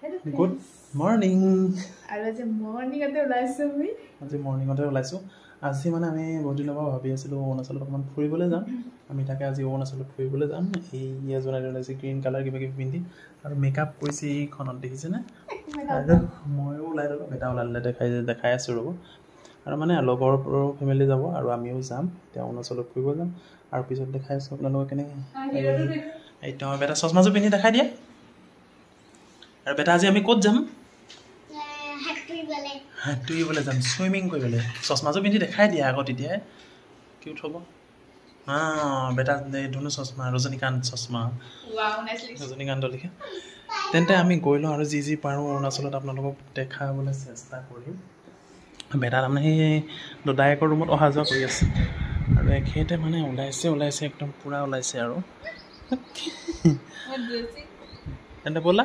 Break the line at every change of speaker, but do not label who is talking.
good morning
আৰু আজি মৰ্ণিঙতে ওলাইছোঁ
মৰ্ণিঙতে ওলাইছোঁ আজি মানে আমি বহুত দিনৰ পৰা ভাবি আছিলোঁ অৰুণাচলত অকণমান ফুৰিবলৈ যাম আমি তাকে আজি অৰুণাচলত ফুৰিবলৈ যাম এই এজনে ওলাইছে গ্ৰীণ কালাৰ কিবা কিবি পিন্ধি আৰু মেকআপ কৰিছে এইখনত দেখিছেনে আৰু ময়ো ওলাই ল'লোঁ বেটা ওলালে দেখাই আছোঁ ৰ'ব আৰু মানে লগৰ ফেমিলি যাব আৰু আমিও যাম এতিয়া অৰুণাচলত ফুৰিব যাম আৰু পিছত দেখাই আছোঁ আপোনালোকক কেনেকৈ এইটো আমাৰ বেটা চশমাযোৰ পিন্ধি দেখাই দিয়ে আৰু বেটা আজি আমি ক'ত যাম সাঁতুৰিবলৈ যাম চুইমিং কৰিবলৈ চশমাযোৰ পিন্ধি দেখাই দিয়ে আকৌ তেতিয়াই কিউট হ'ব বেটা ধুনু চশমা ৰজনীকান্ত চশমা ৰজনীকান্ত লিখে তেন্তে আমি গৈ লওঁ আৰু যি পাৰোঁ অৰুণাচলত আপোনালোকক দেখাবলৈ চেষ্টা কৰিম বেটা তাৰমানে সেই দাদায়েকৰ ৰুমত অহা যোৱা কৰি আছে আৰু এখেতে মানে ওলাইছে একদম পূৰা ওলাইছে আৰু তেন্তে ব'লা